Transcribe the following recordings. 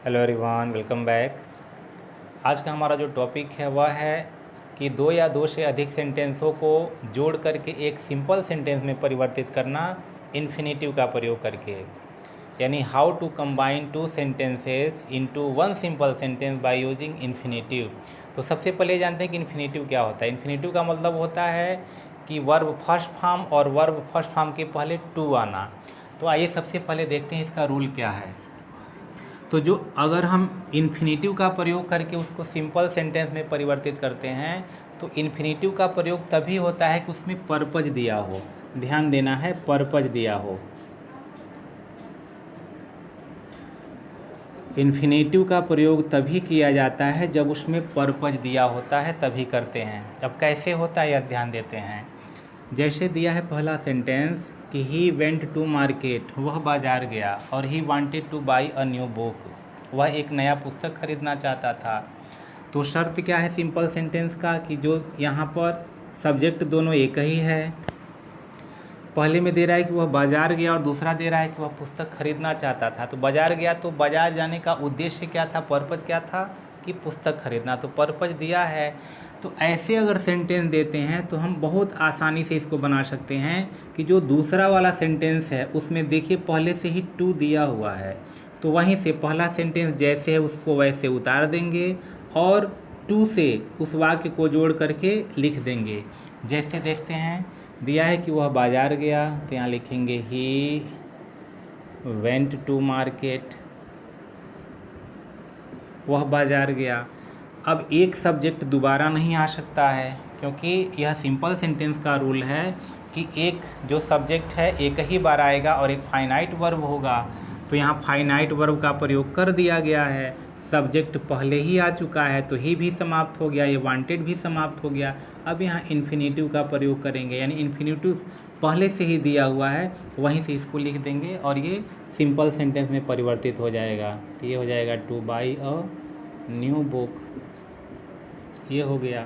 Hello everyone, welcome back. आज का हमारा जो टॉपिक है वह है कि दो या दो से अधिक सेंटेंसों को जोड़ करके एक सिंपल सेंटेंस में परिवर्तित करना इन्फिनेटिव का प्रयोग करके, यानी how to combine two sentences into one simple sentence by using infinitive. तो सबसे पहले जानते हैं कि इन्फिनेटिव क्या होता है। इन्फिनेटिव का मतलब होता है कि वर्ब फर्स्ट फॉर्म और वर्ब फर्स्ट फॉर्म के पहले टू आना। तो आइए सबसे पहले देखते हैं इसका रूल क्या है। तो जो अगर हम इन्फिनेटिव का प्रयोग करके उसको सिंपल सेंटेंस में परिवर्तित करते हैं तो इन्फिनेटिव का प्रयोग तभी होता है कि उसमें पर्पज दिया हो। ध्यान देना है, पर्पज दिया हो। इन्फिनेटिव का प्रयोग तभी किया जाता है जब उसमें पर्पज दिया होता है, तभी करते हैं। अब कैसे होता है यह ध्यान देते हैं। जैसे दिया है पहला सेंटेंस कि ही वेंट टू मार्केट, वह बाजार गया, और he wanted to buy a new book, वह एक नया पुस्तक खरीदना चाहता था। तो शर्त क्या है सिंपल सेंटेंस का कि जो यहाँ पर सब्जेक्ट दोनों एक ही है। पहले में दे रहा है कि वह बाजार गया और दूसरा दे रहा है कि वह पुस्तक खरीदना चाहता था। तो बाजार गया तो बाजार जाने का उद्देश्य क्या था, पर्पज क्या था कि पुस्तक खरीदना, तो पर्पज दिया है। तो ऐसे अगर सेंटेंस देते हैं तो हम बहुत आसानी से इसको बना सकते हैं कि जो दूसरा वाला सेंटेंस है उसमें देखिए पहले से ही टू दिया हुआ है, तो वहीं से पहला सेंटेंस जैसे है उसको वैसे उतार देंगे और टू से उस वाक्य को जोड़ करके लिख देंगे। जैसे देखते हैं, दिया है कि वह बाजार गया तो यहाँ लिखेंगे ही वेंट टू मार्केट, वह बाजार गया। अब एक सब्जेक्ट दोबारा नहीं आ सकता है क्योंकि यह सिंपल सेंटेंस का रूल है कि एक जो सब्जेक्ट है एक ही बार आएगा और एक फाइनाइट वर्ब होगा। तो यहाँ फाइनाइट वर्ब का प्रयोग कर दिया गया है। सब्जेक्ट पहले ही आ चुका है तो ही भी समाप्त हो गया, ये वांटेड भी समाप्त हो गया। अब यहाँ इन्फिनेटिव का प्रयोग करेंगे, यानी इन्फिनेटिव पहले से ही दिया हुआ है, वहीं से इसको लिख देंगे और ये सिंपल सेंटेंस में परिवर्तित हो जाएगा। तो ये हो जाएगा to buy a new book, ये हो गया।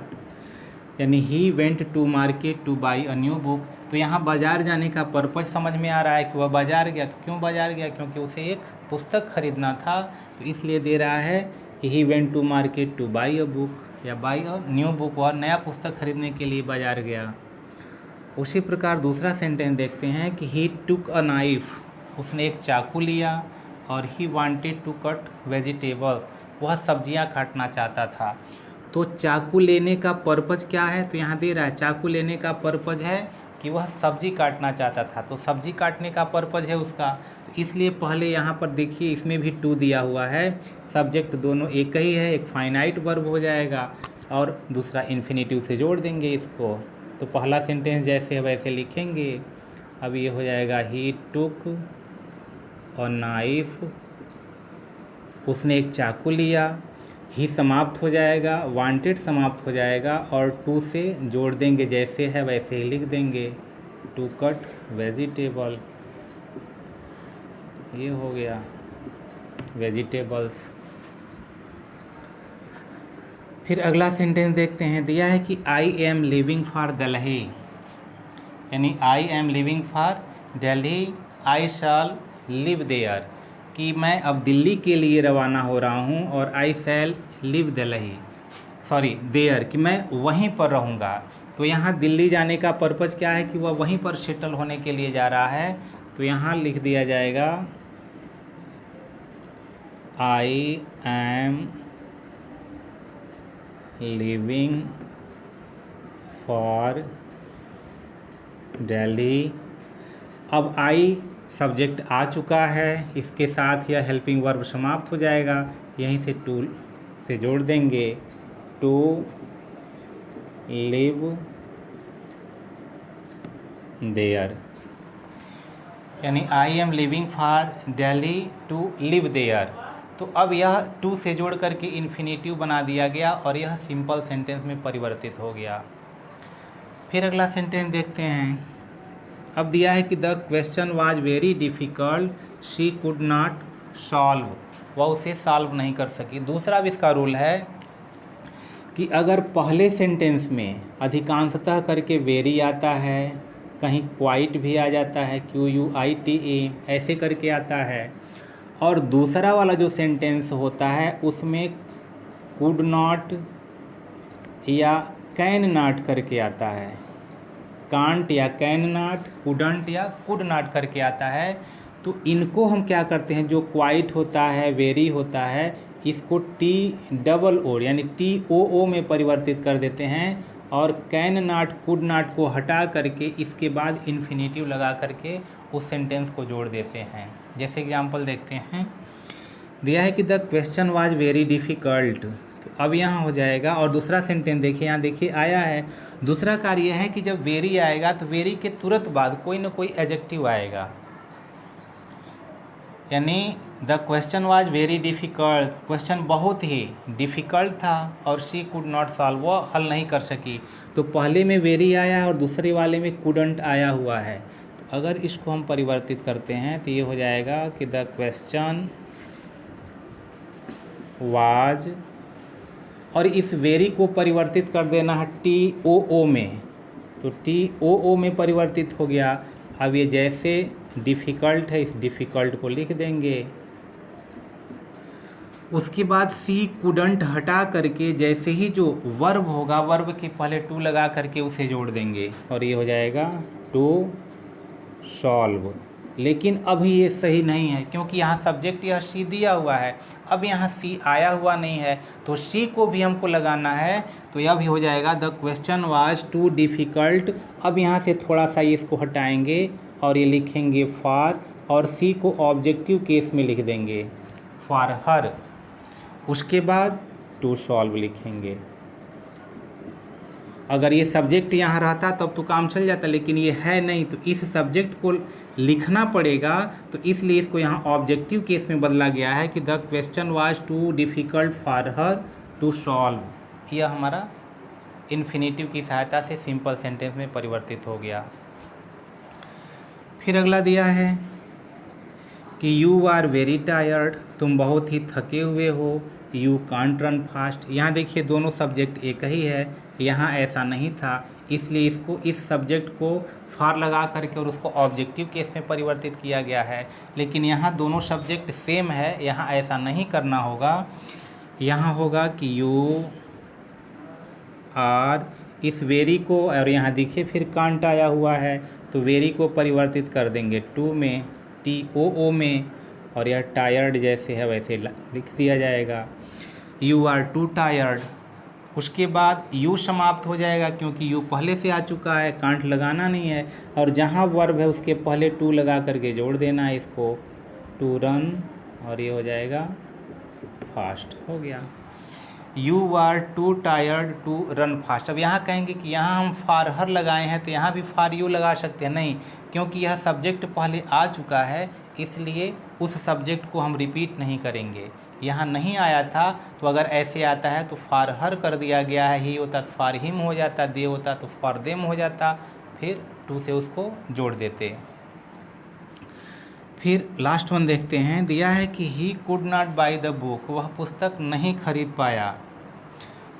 यानी he went to market to buy a new book. तो यहाँ बाजार जाने का पर्पज समझ में आ रहा है कि वह बाजार गया। तो क्यों बाजार गया, क्योंकि उसे एक पुस्तक खरीदना था, तो इसलिए दे रहा है कि he went to market to buy a book या बाई अ न्यू बुक, वह नया पुस्तक खरीदने के लिए बाजार गया। उसी प्रकार दूसरा सेंटेंस देखते हैं कि ही टुक अ नाइफ, उसने एक चाकू लिया, और he wanted to cut vegetable, वह सब्जियां काटना चाहता था। तो चाकू लेने का पर्पज क्या है, तो यहाँ दे रहा है चाकू लेने का पर्पज है कि वह सब्जी काटना चाहता था, तो सब्जी काटने का पर्पज है उसका। तो इसलिए पहले यहाँ पर देखिए इसमें भी टू दिया हुआ है, सब्जेक्ट दोनों एक ही है, एक फाइनाइट वर्ब हो जाएगा और दूसरा इन्फिनेटिव से जोड़ देंगे इसको। तो पहला सेंटेंस जैसे है वैसे लिखेंगे। अब ये हो जाएगा ही टुक और नाइफ, उसने एक चाकू लिया, ही समाप्त हो जाएगा, वांटेड समाप्त हो जाएगा और टू से जोड़ देंगे, जैसे है वैसे ही लिख देंगे टू कट वेजिटेबल, ये हो गया वेजिटेबल्स। फिर अगला सेंटेंस देखते हैं, दिया है कि I am living for Delhi, यानी I am living for Delhi, I shall live there, कि मैं अब दिल्ली के लिए रवाना हो रहा हूँ, और आई shall live Delhi, sorry there, कि मैं वहीं पर रहूँगा। तो यहाँ दिल्ली जाने का पर्पज़ क्या है कि वह वहीं पर सेटल होने के लिए जा रहा है। तो यहाँ लिख दिया जाएगा आई एम लिविंग फॉर दिल्ली। अब आई सब्जेक्ट आ चुका है, इसके साथ यह हेल्पिंग वर्ब समाप्त हो जाएगा, यहीं से टू से जोड़ देंगे टू लिव देयर, यानी I am living for Delhi to live there. तो अब यह टू से जोड़ करके इन्फिनेटिव बना दिया गया और यह सिंपल सेंटेंस में परिवर्तित हो गया। फिर अगला सेंटेंस देखते हैं। अब दिया है कि the question was very difficult, she could not solve, वह उसे सॉल्व नहीं कर सकी। दूसरा भी इसका रूल है कि अगर पहले सेंटेंस में अधिकांशतः करके वेरी आता है, कहीं क्वाइट भी आ जाता है, QUITE ऐसे करके आता है, और दूसरा वाला जो सेंटेंस होता है उसमें कुड नॉट या कैन नॉट करके आता है, कांट या कैन नॉट, कुडंट या कुड नॉट करके आता है। तो इनको हम क्या करते हैं, जो क्वाइट होता है, वेरी होता है, इसको टी डबल ओ यानी टी ओ ओ में परिवर्तित कर देते हैं और कैन नॉट कुड नॉट को हटा करके इसके बाद इन्फिनेटिव लगा करके उस सेंटेंस को जोड़ देते हैं। जैसे एग्जांपल देखते हैं, दिया है कि the question was very difficult, तो अब यहाँ हो जाएगा। और दूसरा सेंटेंस देखिए, यहाँ देखिए आया है। दूसरा कार्य यह है कि जब वेरी आएगा तो वेरी के तुरंत बाद कोई ना कोई एडजेक्टिव आएगा, यानी the question was very difficult, question बहुत ही डिफ़िकल्ट था और शी कुड नॉट सॉल्व, वो हल नहीं कर सकी। तो पहले में वेरी आया है और दूसरे वाले में कुडंट आया हुआ है। तो अगर इसको हम परिवर्तित करते हैं तो ये हो जाएगा कि द क्वेश्चन वाज, और इस वेरी को परिवर्तित कर देना है टी ओ ओ में, तो टी ओ ओ में परिवर्तित हो गया। अब ये जैसे डिफ़िकल्ट है, इस डिफ़िकल्ट को लिख देंगे। उसके बाद सी कुडंट हटा करके जैसे ही जो वर्ब होगा, वर्ब के पहले टू लगा करके उसे जोड़ देंगे और ये हो जाएगा टू सॉल्व। लेकिन अभी ये सही नहीं है क्योंकि यहाँ सब्जेक्ट यह सी दिया हुआ है, अब यहाँ सी आया हुआ नहीं है, तो सी को भी हमको लगाना है। तो यह भी हो जाएगा the question was too difficult. अब यहाँ से थोड़ा सा इसको हटाएंगे और ये लिखेंगे फॉर, और सी को ऑब्जेक्टिव केस में लिख देंगे फॉर हर। उसके बाद टू सॉल्व लिखेंगे। अगर ये सब्जेक्ट यहाँ रहता तब तो काम चल जाता, लेकिन ये है नहीं, तो इस सब्जेक्ट को लिखना पड़ेगा। तो इसलिए इसको यहाँ ऑब्जेक्टिव केस में बदला गया है कि the question was too difficult for her to solve. यह हमारा इन्फिनेटिव की सहायता से सिंपल सेंटेंस में परिवर्तित हो गया। फिर अगला दिया है कि यू आर वेरी टायर्ड, तुम बहुत ही थके हुए हो। यू कांट रन फास्ट, यहाँ देखिए दोनों सब्जेक्ट एक ही है, यहाँ ऐसा नहीं था, इसलिए इसको इस सब्जेक्ट को फॉर लगा करके और उसको ऑब्जेक्टिव केस में परिवर्तित किया गया है। लेकिन यहाँ दोनों सब्जेक्ट सेम है, यहाँ ऐसा नहीं करना होगा। यहाँ होगा कि यू आर, इस वेरी को, और यहाँ देखिए फिर कांट आया हुआ है, तो वेरी को परिवर्तित कर देंगे टू में, टी ओ ओ में, और यह टायर्ड जैसे है वैसे लिख दिया जाएगा। You are too tired. उसके बाद यू समाप्त हो जाएगा क्योंकि यू पहले से आ चुका है, कांट लगाना नहीं है, और जहाँ वर्ब है उसके पहले टू लगा करके जोड़ देना है इसको, टू रन, और ये हो जाएगा फास्ट, हो गया। You are too tired to run fast. अब यहाँ कहेंगे कि यहाँ हम फॉर हर लगाए हैं तो यहाँ भी फॉर यू लगा सकते हैं, नहीं, क्योंकि यह सब्जेक्ट पहले आ चुका है, इसलिए उस सब्जेक्ट को हम रिपीट नहीं करेंगे। यहाँ नहीं आया था तो अगर ऐसे आता है तो फॉर हर कर दिया गया है, ही होता तो फॉर हिम हो जाता, दे होता तो फॉर देम हो जाता, फिर टू से उसको जोड़ देते। फिर लास्ट वन देखते हैं, दिया है कि he could not by the book, वह पुस्तक नहीं खरीद पाया।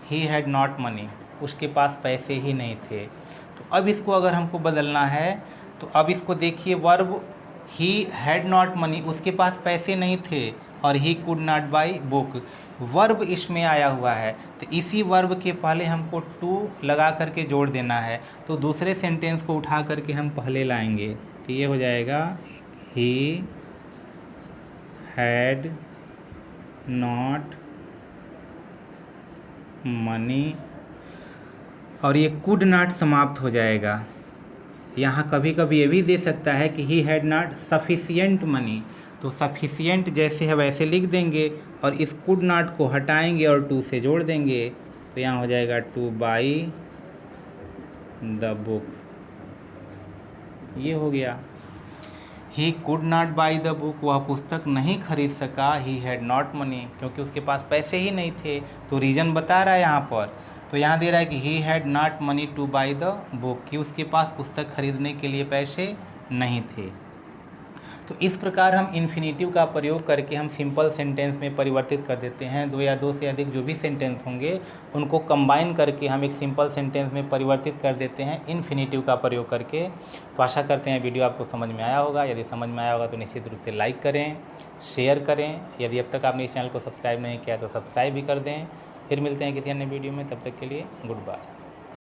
ही हैड नॉट मनी, उसके पास पैसे ही नहीं थे। तो अब इसको अगर हमको बदलना है तो अब इसको देखिए, verb he had not money, उसके पास पैसे नहीं थे, और he could not by book, verb इसमें आया हुआ है, तो इसी वर्ब के पहले हमको टू लगा करके जोड़ देना है। तो दूसरे सेंटेंस को उठा करके हम पहले लाएंगे, तो ये हो जाएगा ही हैड नॉट मनी, और ये कुड नॉट समाप्त हो जाएगा। यहाँ कभी कभी ये भी दे सकता है कि he had not sufficient money, तो सफिशिएंट जैसे है वैसे लिख देंगे और इस कुड नॉट को हटाएंगे और टू से जोड़ देंगे, तो यहाँ हो जाएगा टू बाई द बुक, ये हो गया। He could not by the book, वह पुस्तक नहीं खरीद सका। ही हैड नॉट मनी, क्योंकि उसके पास पैसे ही नहीं थे, तो रीज़न बता रहा है यहाँ पर। तो यहाँ दे रहा है कि he had not money two by the book, कि उसके पास पुस्तक खरीदने के लिए पैसे नहीं थे। तो इस प्रकार हम इन्फिनेटिव का प्रयोग करके हम सिंपल सेंटेंस में परिवर्तित कर देते हैं। दो या दो से अधिक जो भी सेंटेंस होंगे उनको कंबाइन करके हम एक सिंपल सेंटेंस में परिवर्तित कर देते हैं इन्फिनेटिव का प्रयोग करके। तो आशा करते हैं वीडियो आपको समझ में आया होगा। यदि समझ में आया होगा तो निश्चित रूप से लाइक करें, शेयर करें। यदि अब तक आपने इस चैनल को सब्सक्राइब नहीं किया तो सब्सक्राइब भी कर दें। फिर मिलते हैं किसी अन्य वीडियो में, तब तक के लिए गुड बाय।